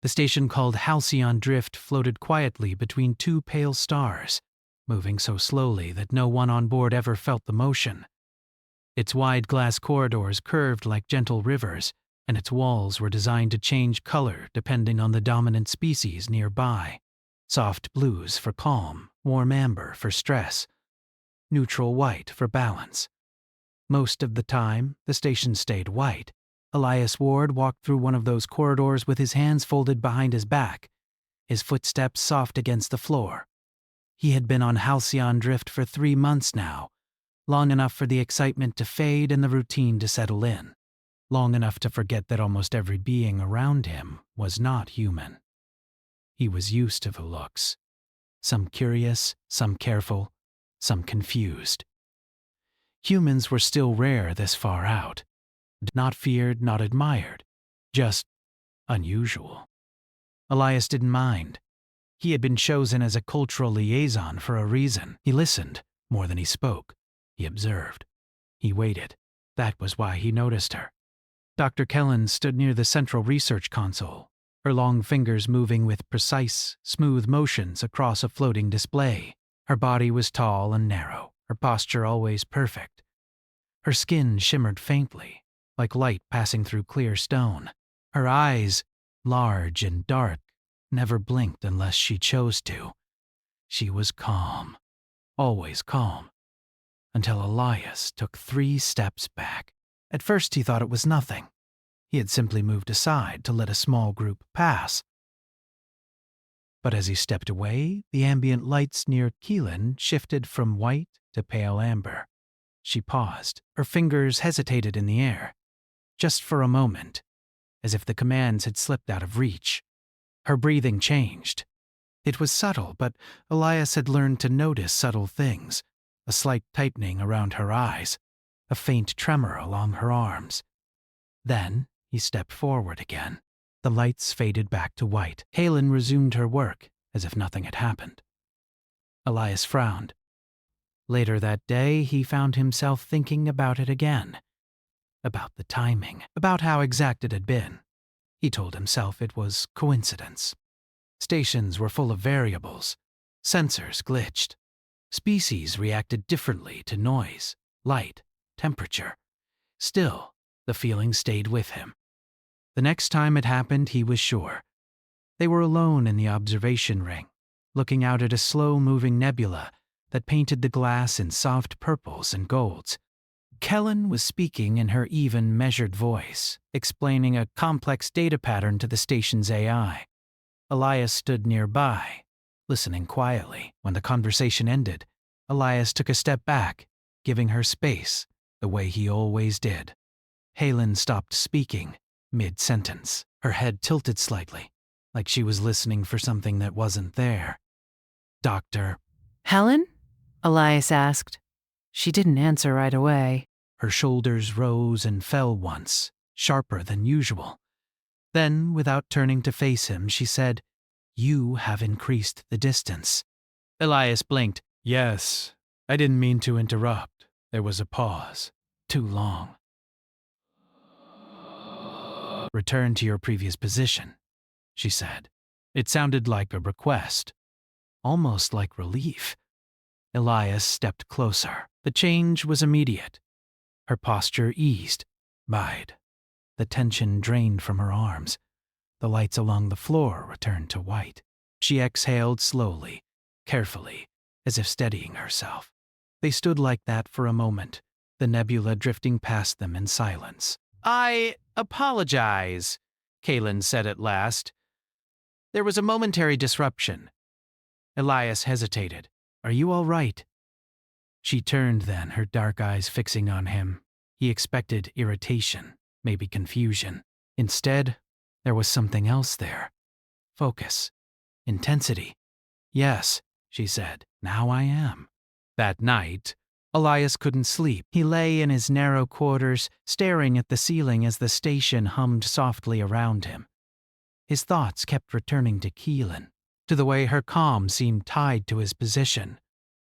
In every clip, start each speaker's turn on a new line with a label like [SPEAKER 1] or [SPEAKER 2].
[SPEAKER 1] The station called Halcyon Drift floated quietly between two pale stars, moving so slowly that no one on board ever felt the motion. Its wide glass corridors curved like gentle rivers, and its walls were designed to change color depending on the dominant species nearby. Soft blues for calm, warm amber for stress, neutral white for balance. Most of the time, the station stayed white. Elias Ward walked through one of those corridors with his hands folded behind his back, his footsteps soft against the floor. He had been on Halcyon Drift for 3 months now, long enough for the excitement to fade and the routine to settle in, long enough to forget that almost every being around him was not human. He was used to the looks, some curious, some careful, some confused. Humans were still rare this far out, not feared, not admired, just unusual. Elias didn't mind. He had been chosen as a cultural liaison for a reason. He listened more than he spoke. He observed. He waited. That was why he noticed her. Dr. Kellen stood near the central research console, her long fingers moving with precise, smooth motions across a floating display. Her body was tall and narrow, her posture always perfect. Her skin shimmered faintly, like light passing through clear stone. Her eyes, large and dark, never blinked unless she chose to. She was calm, always calm, until Elias took 3 steps back. At first he thought it was nothing. He had simply moved aside to let a small group pass. But as he stepped away, the ambient lights near Keelan shifted from white to pale amber. She paused. Her fingers hesitated in the air, just for a moment, as if the commands had slipped out of reach. Her breathing changed. It was subtle, but Elias had learned to notice subtle things, a slight tightening around her eyes, a faint tremor along her arms. Then he stepped forward again. The lights faded back to white. Kaylin resumed her work, as if nothing had happened. Elias frowned. Later that day, he found himself thinking about it again. About the timing, about how exact it had been. He told himself it was coincidence. Stations were full of variables. Sensors glitched. Species reacted differently to noise, light, temperature. Still, the feeling stayed with him. The next time it happened, he was sure. They were alone in the observation ring, looking out at a slow-moving nebula that painted the glass in soft purples and golds. Kellen was speaking in her even, measured voice, explaining a complex data pattern to the station's AI. Elias stood nearby, listening quietly. When the conversation ended, Elias took a step back, giving her space, the way he always did. Halen stopped speaking, mid-sentence. Her head tilted slightly, like she was listening for something that wasn't there. Doctor.
[SPEAKER 2] Helen? Elias asked. She didn't answer right away.
[SPEAKER 1] Her shoulders rose and fell once, sharper than usual. Then, without turning to face him, she said, "You have increased the distance." Elias blinked. "Yes, I didn't mean to interrupt." There was a pause. Too long. "Return to your previous position," she said. It sounded like a request, almost like relief. Elias stepped closer. The change was immediate. Her posture eased, bide. The tension drained from her arms. The lights along the floor returned to white. She exhaled slowly, carefully, as if steadying herself. They stood like that for a moment, the nebula drifting past them in silence. "I apologize," Kaylin said at last. There was a momentary disruption. Elias hesitated. "Are you all right?" She turned then, her dark eyes fixing on him. He expected irritation, maybe confusion. Instead, there was something else there. Focus. Intensity. "Yes," she said, "now I am." That night, Elias couldn't sleep. He lay in his narrow quarters, staring at the ceiling as the station hummed softly around him. His thoughts kept returning to Keelan, to the way her calm seemed tied to his position,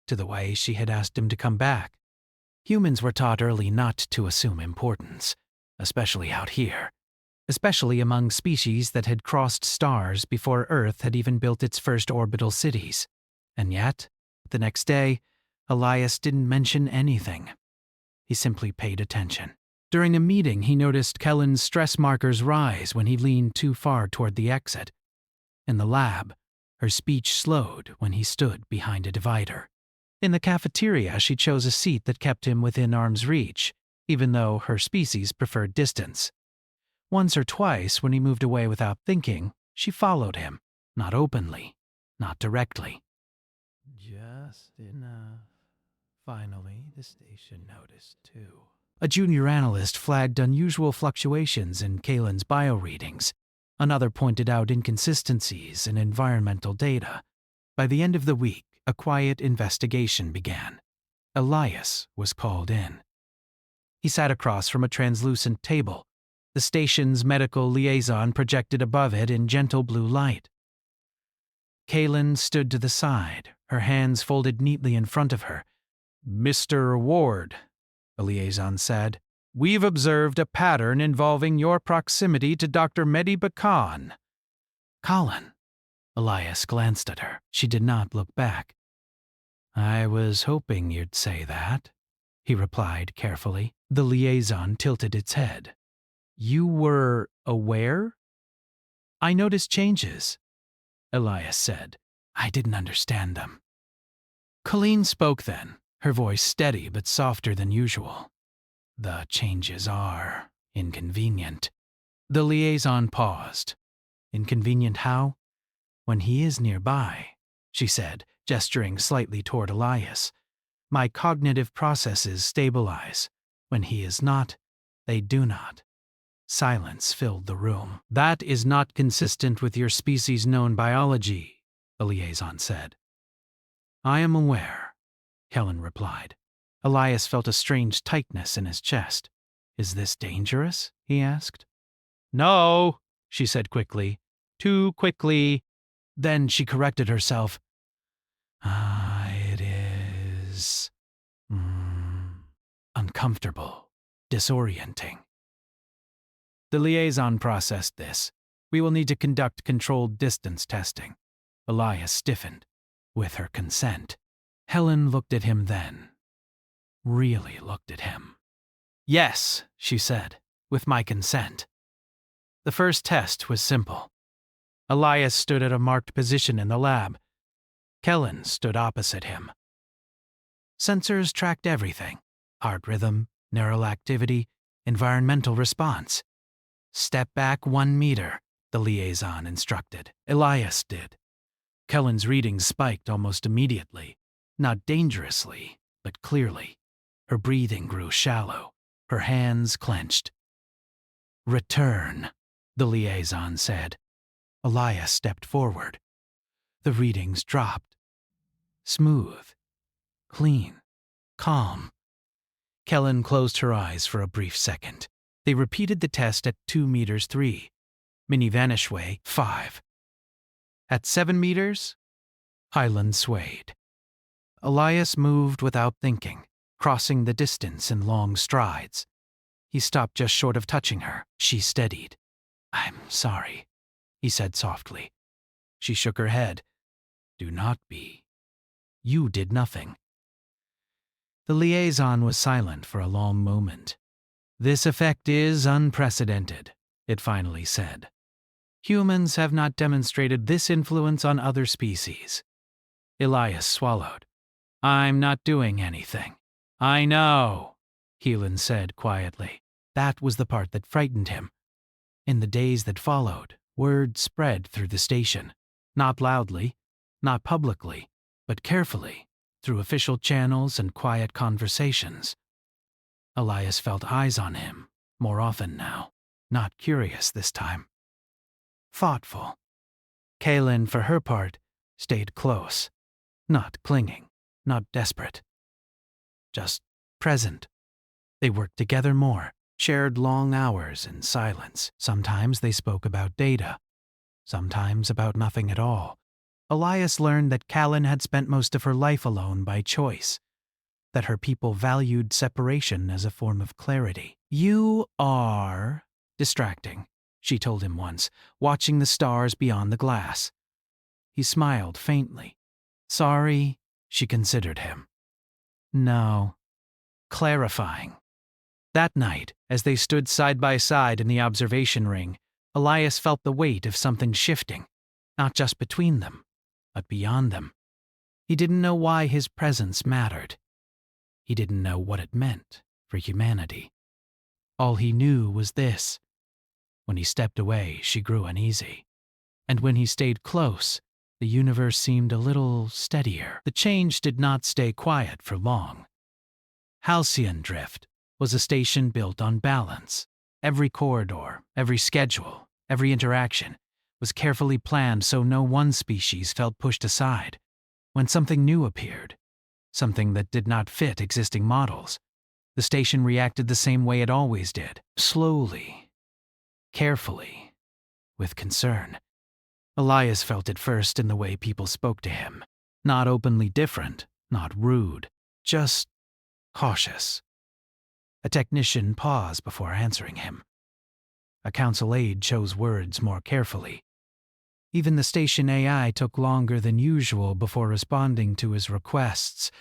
[SPEAKER 1] to the way she had asked him to come back. Humans were taught early not to assume importance, especially out here. especially among species that had crossed stars before Earth had even built its first orbital cities. And yet, the next day, Elias didn't mention anything. He simply paid attention. During a meeting, he noticed Kellen's stress markers rise when he leaned too far toward the exit. In the lab, her speech slowed when he stood behind a divider. In the cafeteria, she chose a seat that kept him within arm's reach, even though her species preferred distance. Once or twice, when he moved away without thinking, she followed him, not openly, not directly. Just enough. Finally, the station noticed, too. A junior analyst flagged unusual fluctuations in Kalen's bioreadings. Another pointed out inconsistencies in environmental data. By the end of the week, a quiet investigation began. Elias was called in. He sat across from a translucent table, the station's medical liaison projected above it in gentle blue light. Kalen stood to the side, her hands folded neatly in front of her. "Mr. Ward," the liaison said, "we've observed a pattern involving your proximity to Dr. Mehdi Bakan." "Colin." Elias glanced at her. She did not look back. "I was hoping you'd say that," he replied carefully. The liaison tilted its head. "You were aware?" "I noticed changes," Elias said. "I didn't understand them." Colleen spoke then, her voice steady but softer than usual. "The changes are inconvenient." The liaison paused. "Inconvenient how?" "When he is nearby," she said, gesturing slightly toward Elias. "My cognitive processes stabilize. When he is not, they do not." Silence filled the room. "That is not consistent with your species' known biology," the liaison said. "I am aware," Helen replied. Elias felt a strange tightness in his chest. "Is this dangerous?" he asked. "No," she said quickly. "Too quickly." Then she corrected herself. It is uncomfortable, disorienting." The liaison processed this. "We will need to conduct controlled distance testing." Elias stiffened. "With her consent." Helen looked at him then. Really looked at him. "Yes," she said, "with my consent." The first test was simple. Elias stood at a marked position in the lab. Kellen stood opposite him. Sensors tracked everything: heart rhythm, neural activity, environmental response. "Step back 1 meter," the liaison instructed. Elias did. Kellen's readings spiked almost immediately, not dangerously, but clearly. Her breathing grew shallow, her hands clenched. "Return," the liaison said. Elias stepped forward. The readings dropped. Smooth, clean, calm. Kellen closed her eyes for a brief second. They repeated the test at 2 meters 3. Mini Vanishway 5. At 7 meters, Highland swayed. Elias moved without thinking, crossing the distance in long strides. He stopped just short of touching her. She steadied. "I'm sorry," he said softly. She shook her head. "Do not be. You did nothing." The liaison was silent for a long moment. "This effect is unprecedented," it finally said. "Humans have not demonstrated this influence on other species." Elias swallowed. "I'm not doing anything." "I know," Heelan said quietly. That was the part that frightened him. In the days that followed, word spread through the station. Not loudly, not publicly, but carefully, through official channels and quiet conversations. Elias felt eyes on him, more often now. Not curious this time. Thoughtful. Kaylin, for her part, stayed close. Not clinging, not desperate. Just present. They worked together more, shared long hours in silence. Sometimes they spoke about data. Sometimes about nothing at all. Elias learned that Callan had spent most of her life alone by choice, that her people valued separation as a form of clarity. "You are distracting," she told him once, watching the stars beyond the glass. He smiled faintly. Sorry, she considered him. No. Clarifying. That night, as they stood side by side in the observation ring, Elias felt the weight of something shifting, not just between them, but beyond them. He didn't know why his presence mattered. He didn't know what it meant for humanity. All he knew was this. When he stepped away, she grew uneasy. And when he stayed close, the universe seemed a little steadier. The change did not stay quiet for long. Halcyon Drift was a station built on balance. Every corridor, every schedule, every interaction was carefully planned so no one species felt pushed aside. When something new appeared, something that did not fit existing models, the station reacted the same way it always did, slowly, carefully, with concern. Elias felt it first in the way people spoke to him. Not openly different, not rude, just cautious. A technician paused before answering him. A council aide chose words more carefully. Even the station AI took longer than usual before responding to his requests,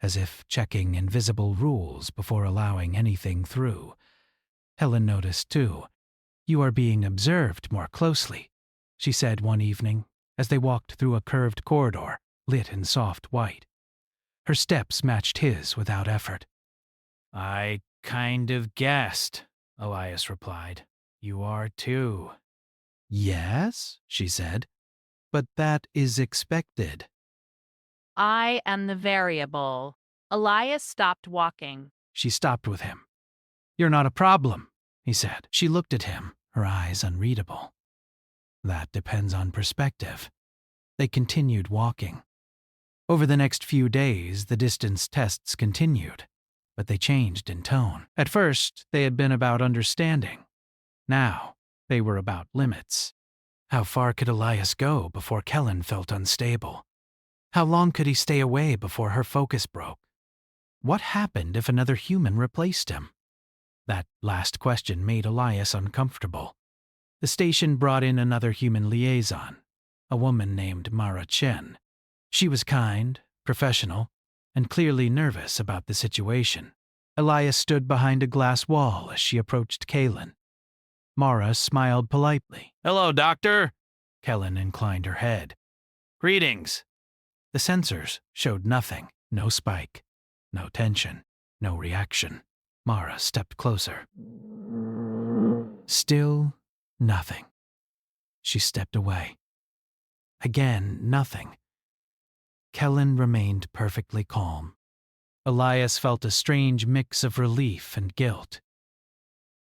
[SPEAKER 1] as if checking invisible rules before allowing anything through. Helen noticed, too. You are being observed more closely, she said one evening, as they walked through a curved corridor, lit in soft white. Her steps matched his without effort. I kind of guessed, Elias replied. You are too. Yes, she said, but that is expected.
[SPEAKER 3] I am the variable. Elias stopped walking.
[SPEAKER 1] She stopped with him. You're not a problem, he said. She looked at him, her eyes unreadable. That depends on perspective. They continued walking. Over the next few days, the distance tests continued, but they changed in tone. At first, they had been about understanding. Now, they were about limits. How far could Elias go before Kellen felt unstable? How long could he stay away before her focus broke? What happened if another human replaced him? That last question made Elias uncomfortable. The station brought in another human liaison, a woman named Mara Chen. She was kind, professional, and clearly nervous about the situation. Elias stood behind a glass wall as she approached Kellen. Mara smiled politely. Hello, Doctor. Kellen inclined her head. Greetings. The sensors showed nothing. No spike. No tension. No reaction. Mara stepped closer. Still nothing. She stepped away. Again, nothing. Kellen remained perfectly calm. Elias felt a strange mix of relief and guilt.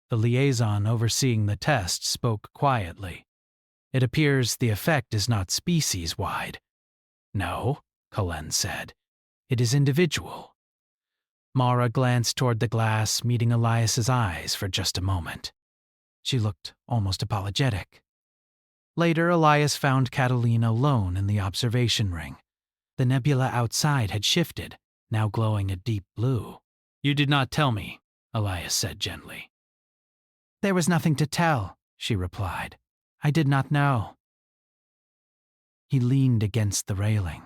[SPEAKER 1] The liaison overseeing the test spoke quietly. It appears the effect is not species-wide. No, Kellen said. It is individual. Mara glanced toward the glass, meeting Elias's eyes for just a moment. She looked almost apologetic. Later, Elias found Catalina alone in the observation ring. The nebula outside had shifted, now glowing a deep blue. You did not tell me, Elias said gently. There was nothing to tell, she replied. I did not know. He leaned against the railing.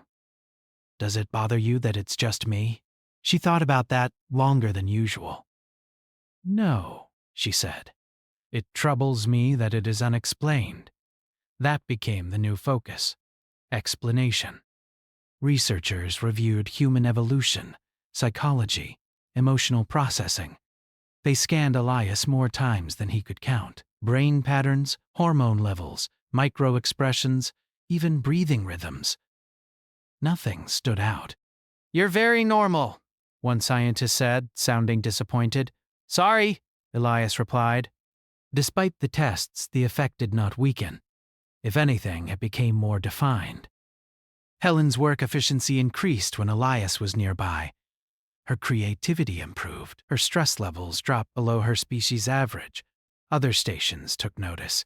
[SPEAKER 1] Does it bother you that it's just me? She thought about that longer than usual. No, she said. It troubles me that it is unexplained. That became the new focus. Explanation. Researchers reviewed human evolution, psychology, emotional processing. They scanned Elias more times than he could count. Brain patterns, hormone levels, micro-expressions, even breathing rhythms. Nothing stood out. You're very normal, one scientist said, sounding disappointed. Sorry, Elias replied. Despite the tests, the effect did not weaken. If anything, it became more defined. Helen's work efficiency increased when Elias was nearby. Her creativity improved. Her stress levels dropped below her species' average. Other stations took notice.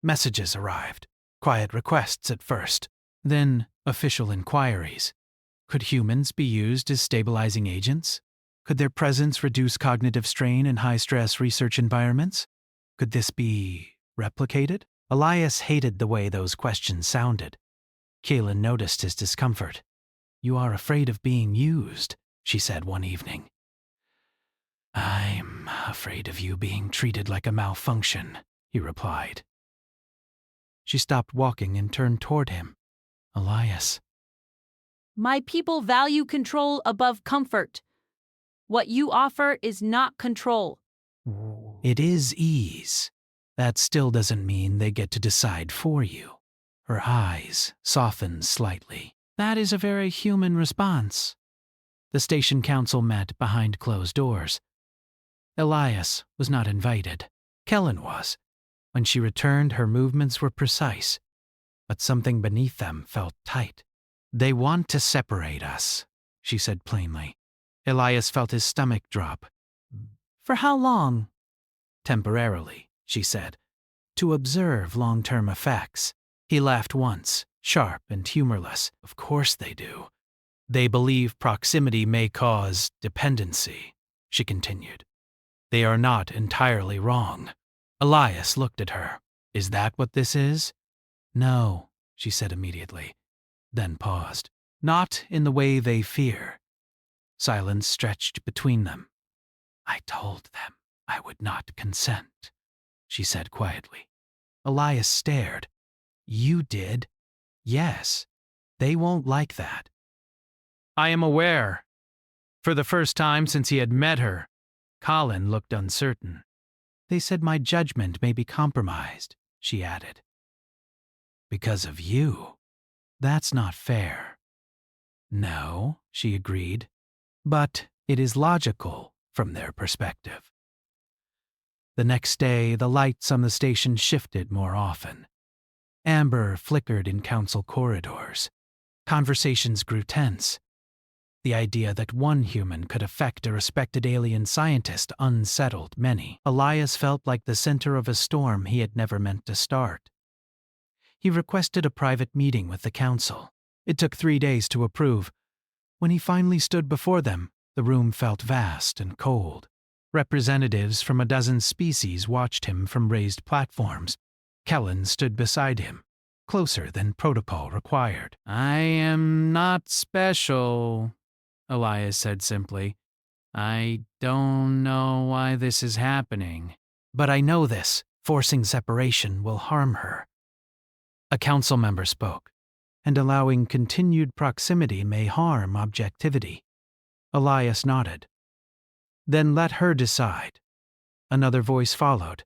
[SPEAKER 1] Messages arrived. Quiet requests at first. Then official inquiries. Could humans be used as stabilizing agents? Could their presence reduce cognitive strain in high-stress research environments? Could this be Replicated? Elias hated the way those questions sounded. Kaelin noticed his discomfort. "You are afraid of being used," she said one evening. "I'm afraid of you being treated like a malfunction," he replied. She stopped walking and turned toward him. "Elias."
[SPEAKER 3] My people value control above comfort. What you offer is not control.
[SPEAKER 1] "It is ease. That still doesn't mean they get to decide for you." Her eyes softened slightly. "That is a very human response." The station council met behind closed doors. Elias was not invited. Kellen was. When she returned, her movements were precise, but something beneath them felt tight. "They want to separate us," she said plainly. Elias felt his stomach drop. "For how long?" "Temporarily," she said, "to observe long-term effects." He laughed once, sharp and humorless. "Of course they do. They believe proximity may cause dependency," she continued. "They are not entirely wrong." Elias looked at her. "Is that what this is?" "No," she said immediately, then paused. "Not in the way they fear." Silence stretched between them. "I told them I would not consent," she said quietly. Elias stared. "You did?" "Yes. They won't like that." "I am aware." For the first time since he had met her, Colin looked uncertain. "They said my judgment may be compromised," she added. "Because of you? That's not fair." "No," she agreed, "but it is logical from their perspective." The next day, the lights on the station shifted more often. Amber flickered in council corridors. Conversations grew tense. The idea that one human could affect a respected alien scientist unsettled many. Elias felt like the center of a storm he had never meant to start. He requested a private meeting with the council. It took 3 days to approve. When he finally stood before them, the room felt vast and cold. Representatives from a dozen species watched him from raised platforms. Kellen stood beside him, closer than protocol required. "I am not special," Elias said simply. "I don't know why this is happening. But I know this. Forcing separation will harm her." A council member spoke, "And allowing continued proximity may harm objectivity." Elias nodded. "Then let her decide." Another voice followed.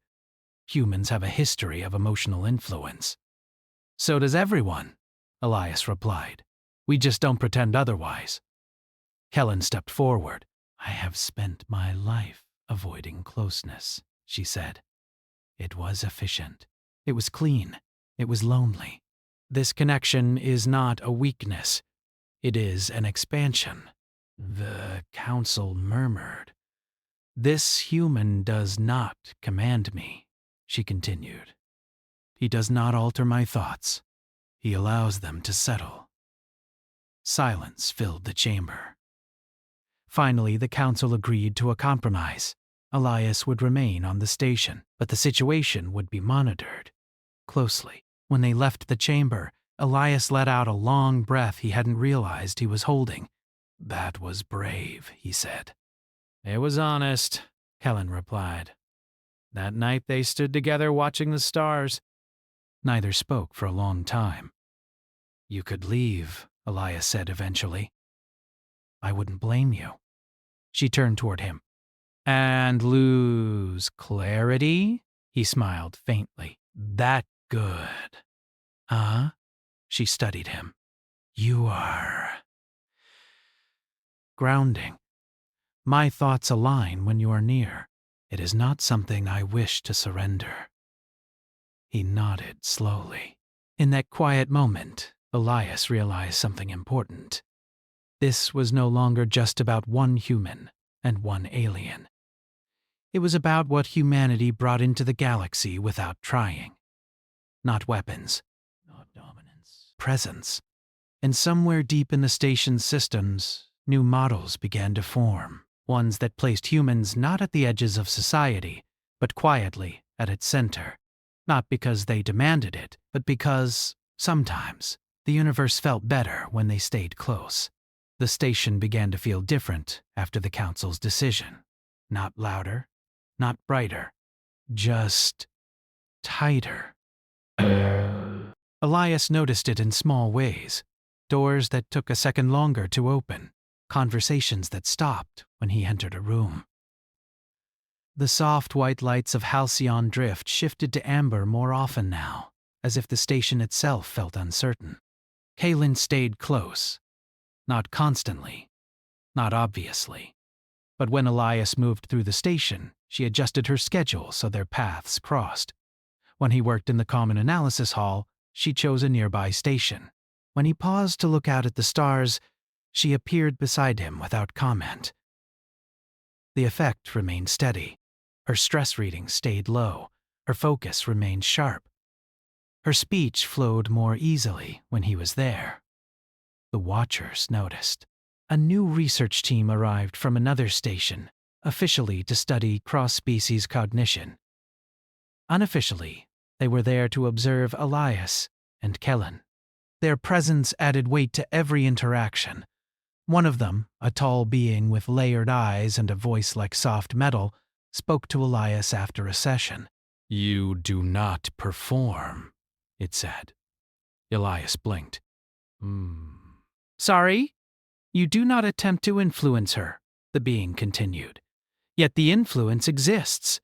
[SPEAKER 1] "Humans have a history of emotional influence." "So does everyone," Elias replied. "We just don't pretend otherwise." Kellen stepped forward. "I have spent my life avoiding closeness," she said. "It was efficient. It was clean. It was lonely. This connection is not a weakness. It is an expansion." The council murmured. "This human does not command me," she continued. "He does not alter my thoughts. He allows them to settle." Silence filled the chamber. Finally, the council agreed to a compromise. Elias would remain on the station, but the situation would be monitored closely. When they left the chamber, Elias let out a long breath he hadn't realized he was holding. "That was brave," he said. "It was honest," Kellen replied. That night they stood together watching the stars. Neither spoke for a long time. "You could leave," Elias said eventually. "I wouldn't blame you." She turned toward him. "And lose clarity?" He smiled faintly. "That good." "Huh?" She studied him. "You are grounding. My thoughts align when you are near. It is not something I wish to surrender." He nodded slowly. In that quiet moment, Elias realized something important. This was no longer just about one human and one alien. It was about what humanity brought into the galaxy without trying. Not weapons, not dominance, presence. And somewhere deep in the station's systems, new models began to form, ones that placed humans not at the edges of society, but quietly at its center. Not because they demanded it, but because, sometimes, the universe felt better when they stayed close. The station began to feel different after the council's decision. Not louder, not brighter, just tighter. Elias noticed it in small ways. Doors that took a second longer to open, conversations that stopped when he entered a room. The soft white lights of Halcyon Drift shifted to amber more often now, as if the station itself felt uncertain. Kaylin stayed close. Not constantly, not obviously. But when Elias moved through the station, she adjusted her schedule so their paths crossed. When he worked in the Common Analysis Hall, she chose a nearby station. When he paused to look out at the stars, she appeared beside him without comment. The effect remained steady. Her stress reading stayed low. Her focus remained sharp. Her speech flowed more easily when he was there. The watchers noticed. A new research team arrived from another station, officially to study cross-species cognition. Unofficially, they were there to observe Elias and Kellen. Their presence added weight to every interaction. One of them, a tall being with layered eyes and a voice like soft metal, spoke to Elias after a session. "You do not perform," it said. Elias blinked. "Sorry? You do not attempt to influence her," the being continued. "Yet the influence exists."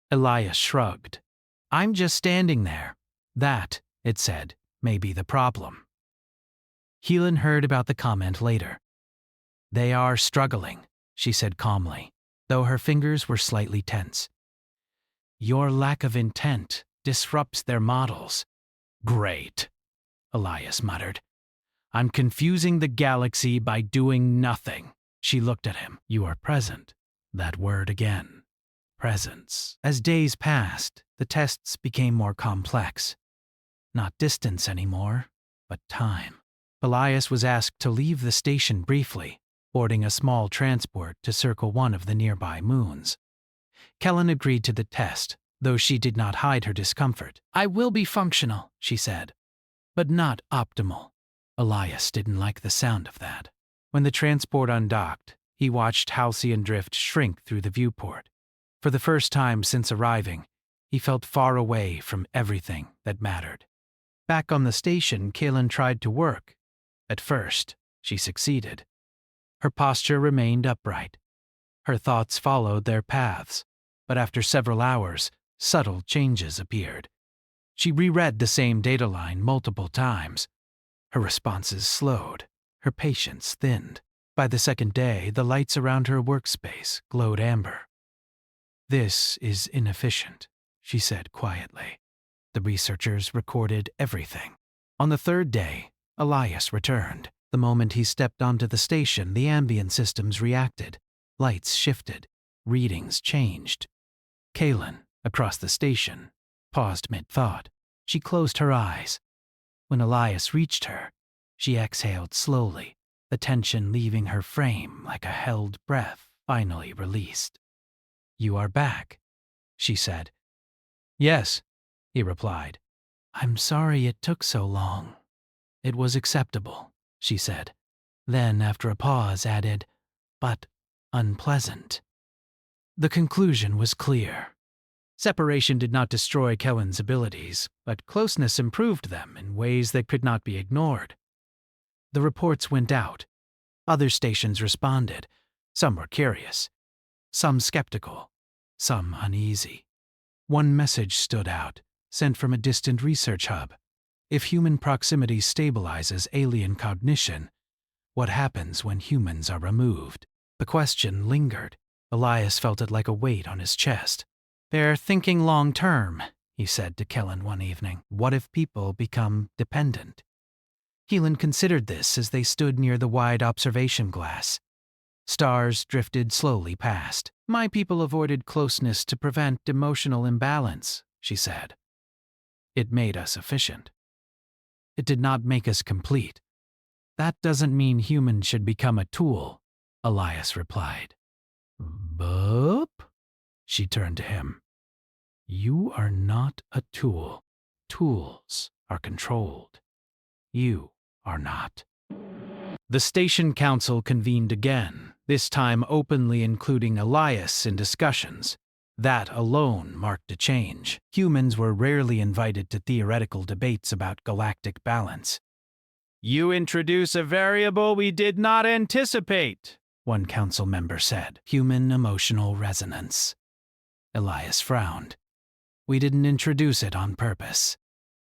[SPEAKER 1] Elias shrugged. "I'm just standing there. That," it said, "may be the problem." Helen heard about the comment later. "They are struggling," she said calmly, though her fingers were slightly tense. "Your lack of intent disrupts their models." "Great," Elias muttered. "I'm confusing the galaxy by doing nothing." She looked at him. "You are present." That word again. Presence. As days passed, the tests became more complex. Not distance anymore, but time. Elias was asked to leave the station briefly, boarding a small transport to circle one of the nearby moons. Kellen agreed to the test, though she did not hide her discomfort. "I will be functional," she said, "but not optimal." Elias didn't like the sound of that. When the transport undocked, he watched Halcyon Drift shrink through the viewport. For the first time since arriving, he felt far away from everything that mattered. Back on the station, Kaylin tried to work. At first, she succeeded. Her posture remained upright. Her thoughts followed their paths, but after several hours, subtle changes appeared. She reread the same data line multiple times. Her responses slowed. Her patience thinned. By the second day, the lights around her workspace glowed amber. "This is inefficient," she said quietly. The researchers recorded everything. On the third day, Elias returned. The moment he stepped onto the station, the ambient systems reacted. Lights shifted. Readings changed. Kaylin, across the station, paused mid-thought. She closed her eyes. When Elias reached her, she exhaled slowly, the tension leaving her frame like a held breath finally released. "You are back," she said. "Yes," he replied. "I'm sorry it took so long." "It was acceptable," she said. Then, after a pause, added, "but unpleasant." The conclusion was clear. Separation did not destroy Kellen's abilities, but closeness improved them in ways that could not be ignored. The reports went out. Other stations responded. Some were curious, some skeptical, some uneasy. One message stood out, sent from a distant research hub. If human proximity stabilizes alien cognition, what happens when humans are removed? The question lingered. Elias felt it like a weight on his chest. "They're thinking long-term," he said to Kellen one evening. "What if people become dependent?" Helen considered this as they stood near the wide observation glass. Stars drifted slowly past. "My people avoided closeness to prevent emotional imbalance," she said. "It made us efficient. It did not make us complete." "That doesn't mean humans should become a tool," Elias replied. "Boop?" She turned to him. You are not a tool. Tools are controlled. You are not. The station council convened again, this time openly including Elias in discussions. That alone marked a change. Humans were rarely invited to theoretical debates about galactic balance. "You introduce a variable we did not anticipate," one council member said. "Human emotional resonance." Elias frowned. "We didn't introduce it on purpose."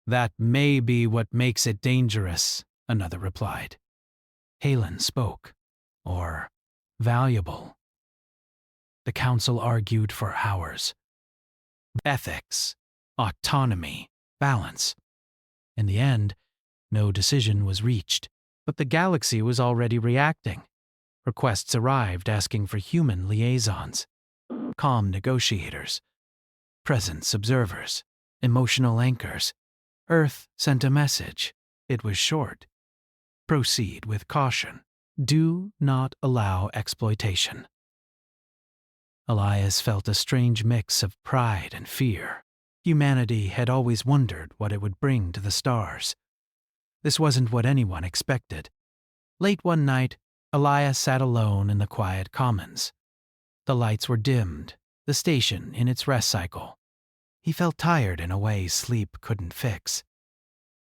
[SPEAKER 1] "That may be what makes it dangerous," another replied. Halen spoke. Or valuable. The council argued for hours. Ethics, autonomy, balance. In the end, no decision was reached, but the galaxy was already reacting. Requests arrived asking for human liaisons, calm negotiators, presence observers, emotional anchors. Earth sent a message. It was short. Proceed with caution. Do not allow exploitation. Elias felt a strange mix of pride and fear. Humanity had always wondered what it would bring to the stars. This wasn't what anyone expected. Late one night, Elias sat alone in the quiet commons. The lights were dimmed, the station in its rest cycle. He felt tired in a way sleep couldn't fix.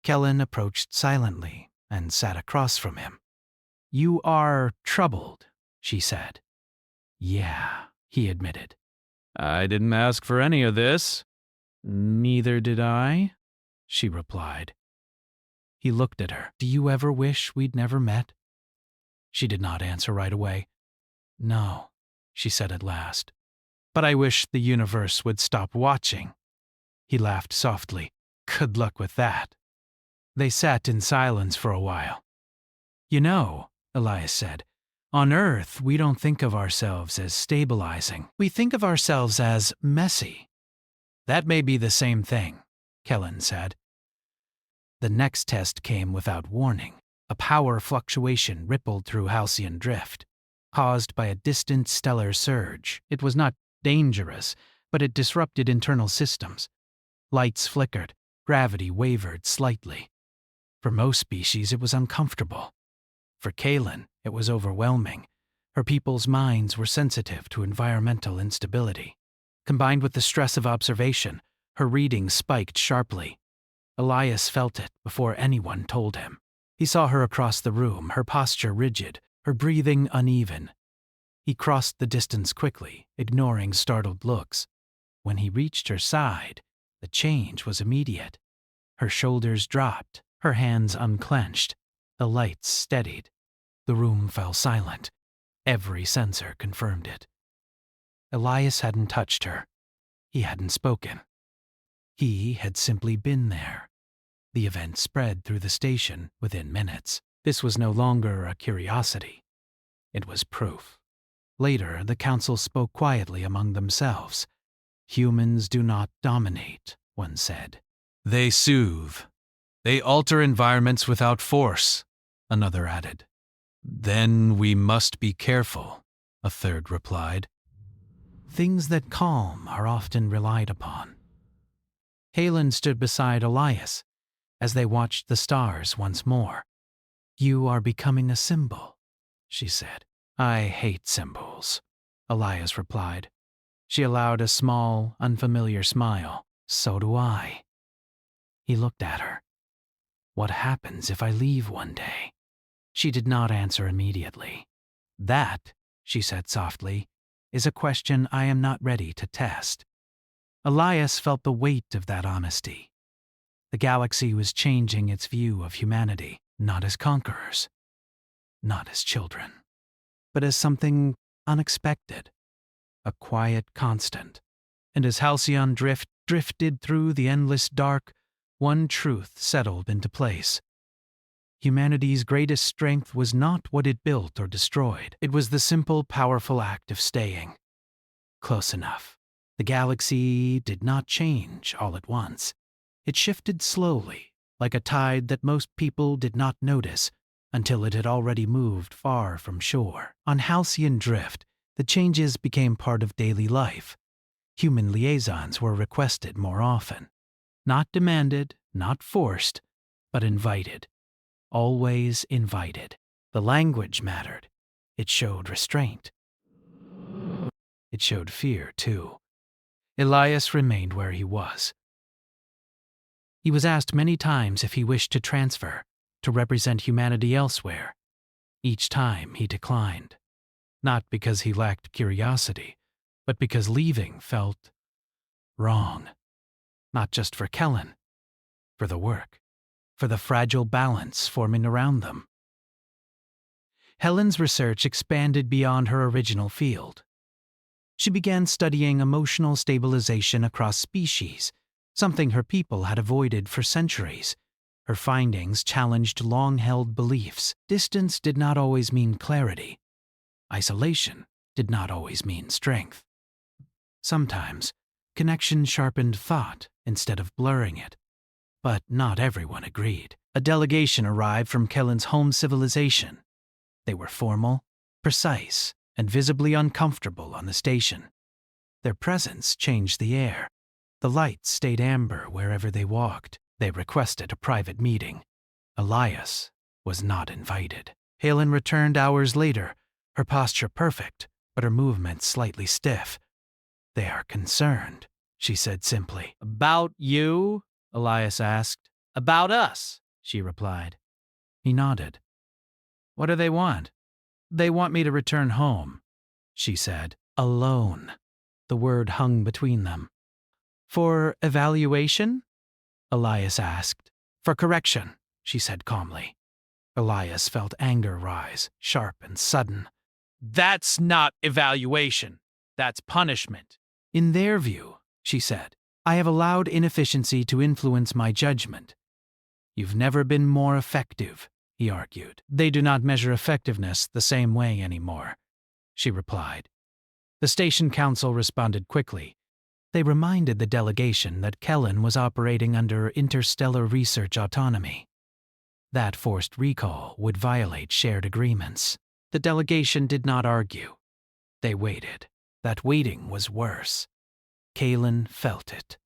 [SPEAKER 1] Kellen approached silently and sat across from him. "You are troubled," she said. "Yeah," he admitted. "I didn't ask for any of this." "Neither did I," she replied. He looked at her. "Do you ever wish we'd never met?" She did not answer right away. "No," she said at last. "But I wish the universe would stop watching." He laughed softly. "Good luck with that." They sat in silence for a while. "You know," Elias said, "on Earth we don't think of ourselves as stabilizing. We think of ourselves as messy." "That may be the same thing," Kellen said. The next test came without warning. A power fluctuation rippled through Halcyon Drift, caused by a distant stellar surge. It was not dangerous, but it disrupted internal systems. Lights flickered, gravity wavered slightly. For most species, it was uncomfortable. For Kaylin, it was overwhelming. Her people's minds were sensitive to environmental instability. Combined with the stress of observation, her readings spiked sharply. Elias felt it before anyone told him. He saw her across the room, her posture rigid, her breathing uneven. He crossed the distance quickly, ignoring startled looks. When he reached her side, the change was immediate. Her shoulders dropped, her hands unclenched. The lights steadied. The room fell silent. Every sensor confirmed it. Elias hadn't touched her. He hadn't spoken. He had simply been there. The event spread through the station within minutes. This was no longer a curiosity. It was proof. Later, the council spoke quietly among themselves. "Humans do not dominate," one said. "They soothe. They alter environments without force," another added. "Then we must be careful," a third replied. Things that calm are often relied upon. Halen stood beside Elias as they watched the stars once more. "You are becoming a symbol," she said. "I hate symbols," Elias replied. She allowed a small, unfamiliar smile. "So do I." He looked at her. "What happens if I leave one day?" She did not answer immediately. "That," she said softly, "is a question I am not ready to test." Elias felt the weight of that honesty. The galaxy was changing its view of humanity, not as conquerors, not as children, but as something unexpected, a quiet constant. And as Halcyon Drift drifted through the endless dark, one truth settled into place. Humanity's greatest strength was not what it built or destroyed. It was the simple, powerful act of staying close enough. The galaxy did not change all at once. It shifted slowly, like a tide that most people did not notice until it had already moved far from shore. On Halcyon Drift, the changes became part of daily life. Human liaisons were requested more often. Not demanded, not forced, but invited. Always invited. The language mattered. It showed restraint. It showed fear, too. Elias remained where he was. He was asked many times if he wished to transfer, to represent humanity elsewhere. Each time he declined. Not because he lacked curiosity, but because leaving felt wrong. Not just for Kellen, for the work, for the fragile balance forming around them. Helen's research expanded beyond her original field. She began studying emotional stabilization across species, something her people had avoided for centuries. Her findings challenged long-held beliefs. Distance did not always mean clarity. Isolation did not always mean strength. Sometimes, connection sharpened thought instead of blurring it. But not everyone agreed. A delegation arrived from Kellen's home civilization. They were formal, precise, and visibly uncomfortable on the station. Their presence changed the air. The lights stayed amber wherever they walked. They requested a private meeting. Elias was not invited. Helen returned hours later, her posture perfect, but her movements slightly stiff. "They are concerned," she said simply. "About you?" Elias asked. "About us," she replied. He nodded. "What do they want?" "They want me to return home," she said. "Alone." The word hung between them. "For evaluation?" Elias asked. "For correction," she said calmly. Elias felt anger rise, sharp and sudden. "That's not evaluation. That's punishment." "In their view," she said, "I have allowed inefficiency to influence my judgment." "You've never been more effective," he argued. "They do not measure effectiveness the same way anymore," she replied. The station council responded quickly. They reminded the delegation that Kellen was operating under interstellar research autonomy. That forced recall would violate shared agreements. The delegation did not argue. They waited. That waiting was worse. Kalen felt it.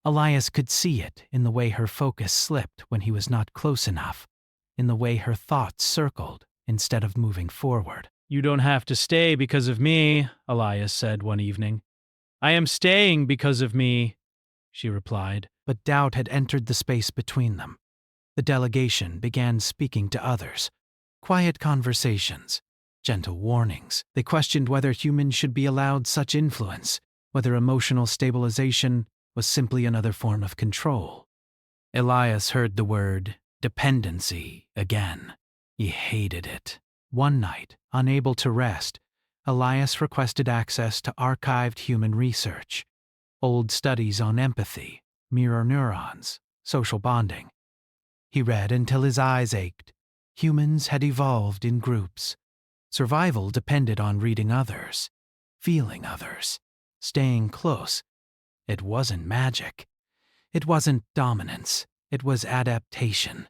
[SPEAKER 1] Elias could see it in the way her focus slipped when he was not close enough, in the way her thoughts circled instead of moving forward. "You don't have to stay because of me," Elias said one evening. "I am staying because of me," she replied. But doubt had entered the space between them. The delegation began speaking to others. Quiet conversations, gentle warnings. They questioned whether humans should be allowed such influence, whether emotional stabilization was simply another form of control. Elias heard the word dependency again. He hated it. One night, unable to rest, Elias requested access to archived human research, old studies on empathy, mirror neurons, social bonding. He read until his eyes ached. Humans had evolved in groups. Survival depended on reading others, feeling others, staying close. It wasn't magic. It wasn't dominance. It was adaptation.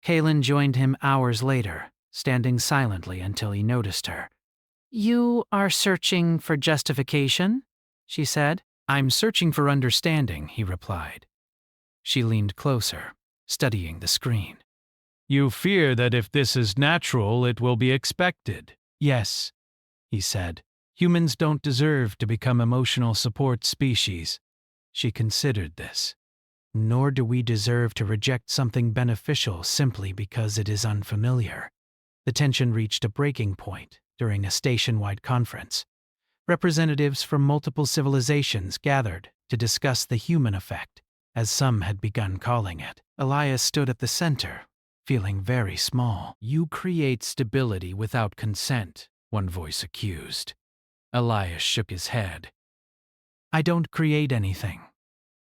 [SPEAKER 1] Kalen joined him hours later, standing silently until he noticed her. "You are searching for justification?" she said. "I'm searching for understanding," he replied. She leaned closer, studying the screen. "You fear that if this is natural, it will be expected." "Yes," he said. "Humans don't deserve to become emotional support species." She considered this. "Nor do we deserve to reject something beneficial simply because it is unfamiliar." The tension reached a breaking point during a station-wide conference. Representatives from multiple civilizations gathered to discuss the human effect, as some had begun calling it. Elias stood at the center, feeling very small. "You create stability without consent," one voice accused. Elias shook his head. "I don't create anything.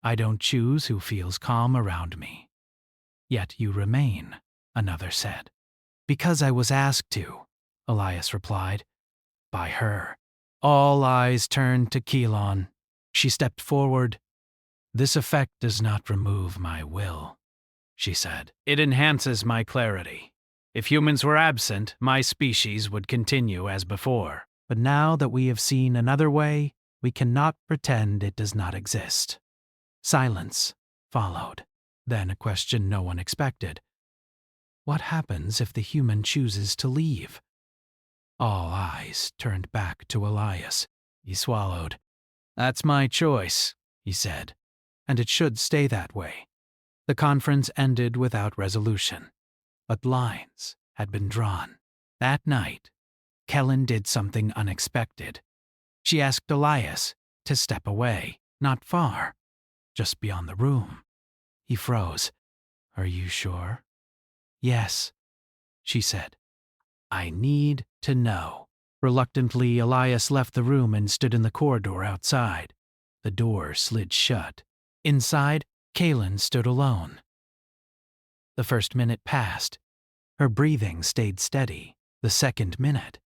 [SPEAKER 1] I don't choose who feels calm around me." "Yet you remain," another said. "Because I was asked to," Elias replied. "By her." All eyes turned to Keelan. She stepped forward. "This effect does not remove my will," she said. "It enhances my clarity. If humans were absent, my species would continue as before. But now that we have seen another way, We cannot pretend it does not exist. Silence followed. Then a question no one expected. What happens if the human chooses to leave? All eyes turned back to Elias. He swallowed. That's my choice, he said, and it should stay that way. The conference ended without resolution, but lines had been drawn. That night, Kellen did something unexpected. She asked Elias to step away, not far, just beyond the room. He froze. Are you sure? Yes, she said. I need to know. Reluctantly, Elias left the room and stood in the corridor outside. The door slid shut. Inside, Kaylin stood alone. The first minute passed. Her breathing stayed steady. The second minute,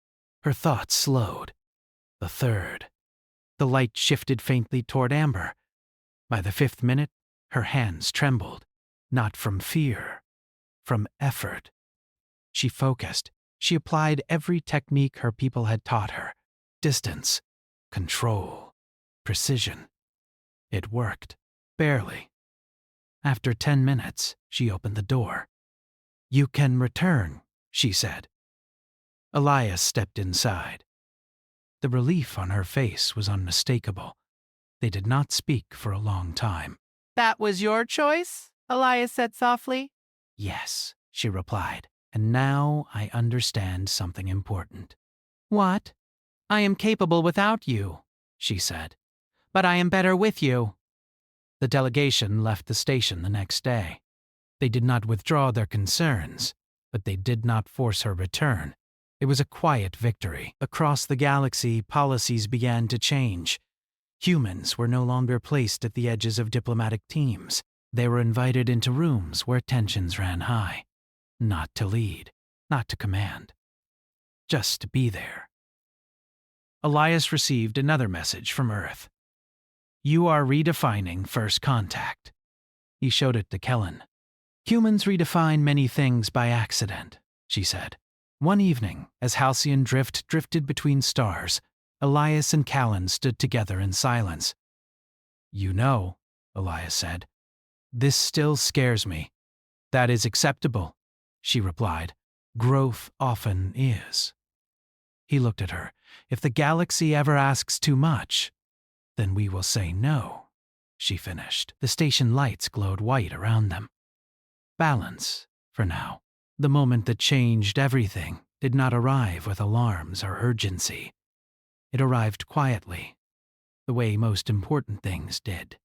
[SPEAKER 1] her thoughts slowed. The third. The light shifted faintly toward Amber. By the fifth minute, her hands trembled. Not from fear, from effort. She focused. She applied every technique her people had taught her. Distance, control, precision. It worked. Barely. After 10 minutes, she opened the door. You can return, she said. Elias stepped inside. The relief on her face was unmistakable. They did not speak for a long time.
[SPEAKER 2] That was your choice? Elias said softly.
[SPEAKER 1] Yes, she replied. And now I understand something important. What? I am capable without you, she said. But I am better with you. The delegation left the station the next day. They did not withdraw their concerns, but they did not force her return. It was a quiet victory. Across the galaxy, policies began to change. Humans were no longer placed at the edges of diplomatic teams. They were invited into rooms where tensions ran high. Not to lead, not to command. Just to be there. Elias received another message from Earth. You are redefining first contact. He showed it to Kellen. Humans redefine many things by accident, she said. One evening, as halcyon drift drifted between stars, Elias and Callan stood together in silence. You know, Elias said, this still scares me. That is acceptable, she replied. Growth often is. He looked at her. If the galaxy ever asks too much, then we will say no, she finished. The station lights glowed white around them. Balance, for now. The moment that changed everything did not arrive with alarms or urgency. It arrived quietly, the way most important things did.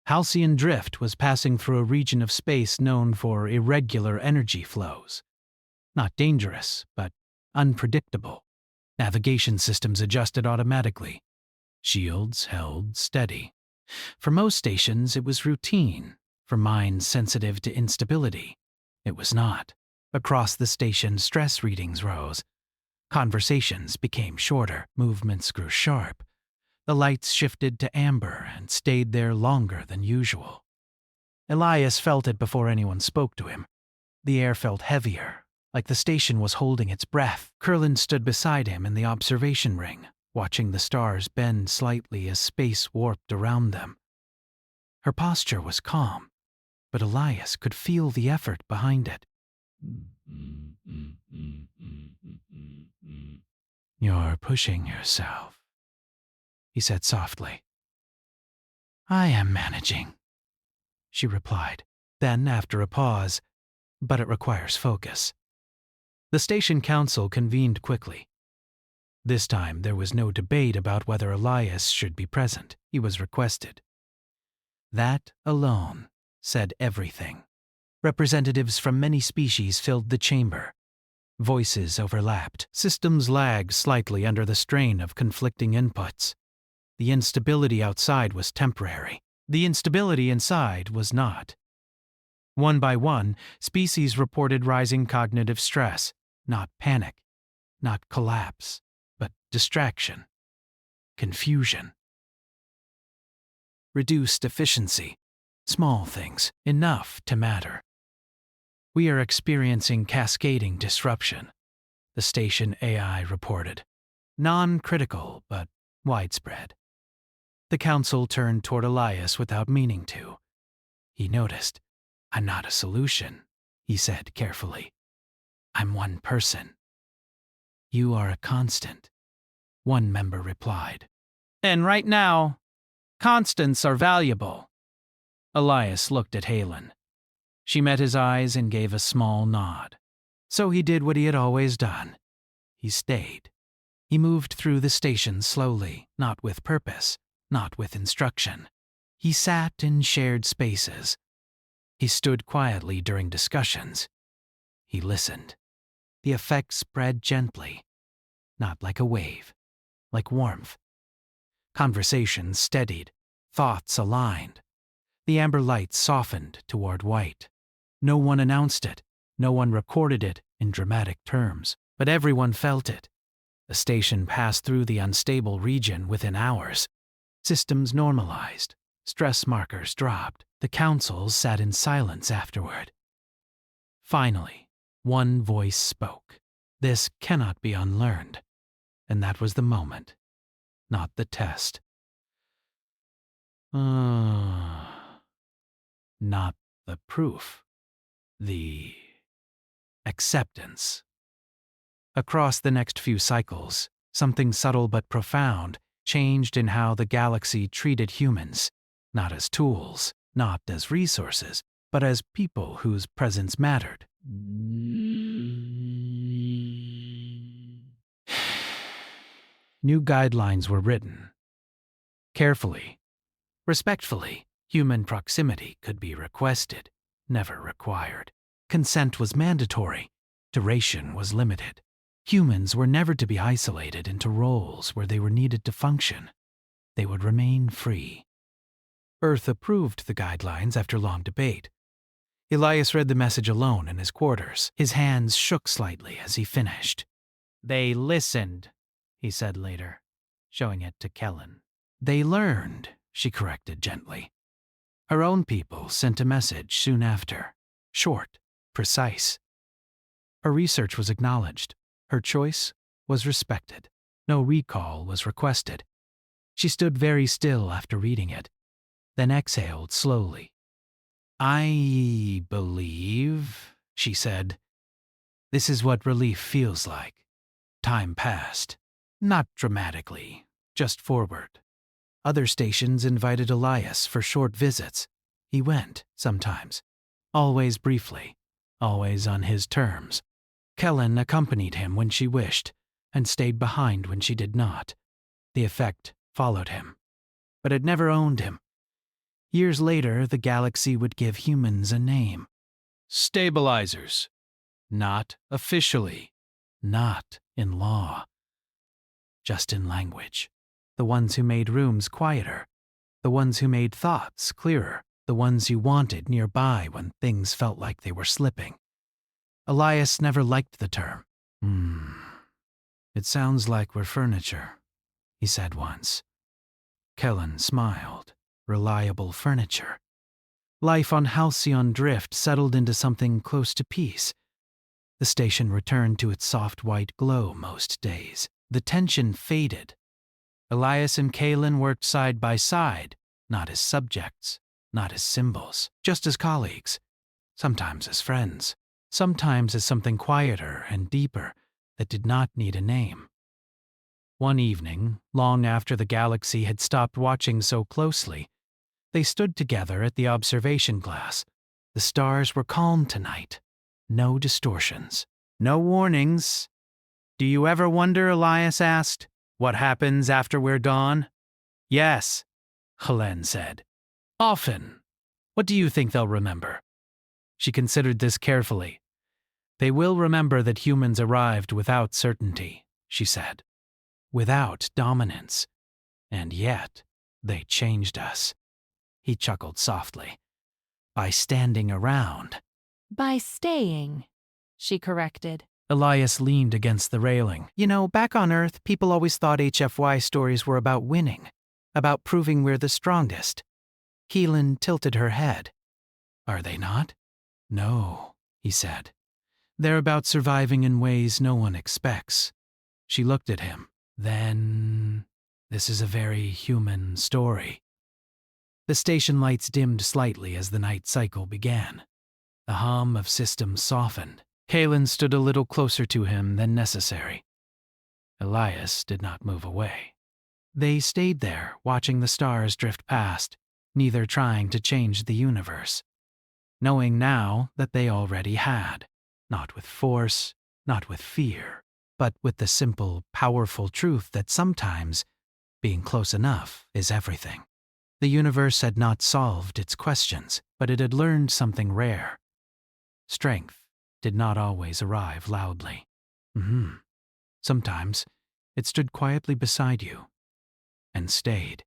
[SPEAKER 1] Halcyon drift was passing through a region of space known for irregular energy flows. Not dangerous, but unpredictable. Navigation systems adjusted automatically. Shields held steady. For most stations, it was routine. For minds sensitive to instability, it was not. Across the station, stress readings rose. Conversations became shorter. Movements grew sharp. The lights shifted to amber and stayed there longer than usual. Elias felt it before anyone spoke to him. The air felt heavier, like the station was holding its breath. Curlin stood beside him in the observation ring, watching the stars bend slightly as space warped around them. Her posture was calm, but Elias could feel the effort behind it. You're pushing yourself, he said softly. I am managing, she replied. Then, after a pause, but it requires focus. The station council convened quickly. This time there was no debate about whether Elias should be present. He was requested. That alone said everything. Representatives from many species filled the chamber. Voices overlapped. Systems lagged slightly under the strain of conflicting inputs. The instability outside was temporary. The instability inside was not. One by one, species reported rising cognitive stress, not panic, not collapse, but distraction, confusion. Reduced efficiency, small things, enough to matter. We are experiencing cascading disruption, the station AI reported. Non-critical, but widespread. The council turned toward Elias without meaning to. He noticed. "I'm not a solution," he said carefully. "I'm one person." "You are a constant," one member replied. "And right now, constants are valuable." Elias looked at Halen. She met his eyes and gave a small nod. So he did what he had always done. He stayed. He moved through the station slowly, not with purpose, not with instruction. He sat in shared spaces. He stood quietly during discussions. He listened. The effect spread gently, not like a wave, like warmth. Conversations steadied, thoughts aligned. The amber light softened toward white. No one announced it, no one recorded it in dramatic terms, but everyone felt it. The station passed through the unstable region within hours. Systems normalized, stress markers dropped. The council sat in silence afterward. Finally, one voice spoke. This cannot be unlearned. And that was the moment, not the test. Not the proof. The acceptance. Across the next few cycles, something subtle but profound changed in how the galaxy treated humans, not as tools, not as resources, but as people whose presence mattered. New guidelines were written. Carefully, respectfully, human proximity could be requested, never required. Consent was mandatory. Duration was limited. Humans were never to be isolated into roles where they were needed to function. They would remain free. Earth approved the guidelines after long debate. Elias read the message alone in his quarters. His hands shook slightly as he finished. "They listened," he said later, showing it to Kellen. "They learned," she corrected gently. Her own people sent a message soon after, short, precise. Her research was acknowledged. Her choice was respected. No recall was requested. She stood very still after reading it, then exhaled slowly. "I believe," she said, "this is what relief feels like." Time passed. Not dramatically, just forward. Other stations invited Elias for short visits. He went, sometimes. Always briefly. Always on his terms. Kellen accompanied him when she wished, and stayed behind when she did not. The effect followed him, but it never owned him. Years later, the galaxy would give humans a name. Stabilizers. Not officially. Not in law. Just in language. The ones who made rooms quieter. The ones who made thoughts clearer. The ones you wanted nearby when things felt like they were slipping. Elias never liked the term. It sounds like we're furniture, he said once. Kellen smiled. Reliable furniture. Life on Halcyon Drift settled into something close to peace. The station returned to its soft white glow most days. The tension faded. Elias and Kalen worked side by side, not as subjects, not as symbols, just as colleagues, sometimes as friends. Sometimes as something quieter and deeper that did not need a name. One evening, long after the galaxy had stopped watching so closely, they stood together at the observation glass. The stars were calm tonight. No distortions. No warnings. "Do you ever wonder," Elias asked, "what happens after we're gone?" "Yes," Helen said. "Often. What do you think they'll remember?" She considered this carefully. "They will remember that humans arrived without certainty," she said. "Without dominance. And yet, they changed us." He chuckled softly. "By standing around."
[SPEAKER 3] By staying, she corrected.
[SPEAKER 1] Elias leaned against the railing. "You know, back on Earth, people always thought HFY stories were about winning, about proving we're the strongest." Keelan tilted her head. "Are they not?" "No," he said. "They're about surviving in ways no one expects." She looked at him. "Then This is a very human story. The station lights dimmed slightly as the night cycle began. The hum of systems softened. Kalen stood a little closer to him than necessary. Elias did not move away. They stayed there, watching the stars drift past, neither trying to change the universe, knowing now that they already had, not with force, not with fear, but with the simple, powerful truth that sometimes being close enough is everything. The universe had not solved its questions, but it had learned something rare. Strength did not always arrive loudly. Sometimes it stood quietly beside you and stayed.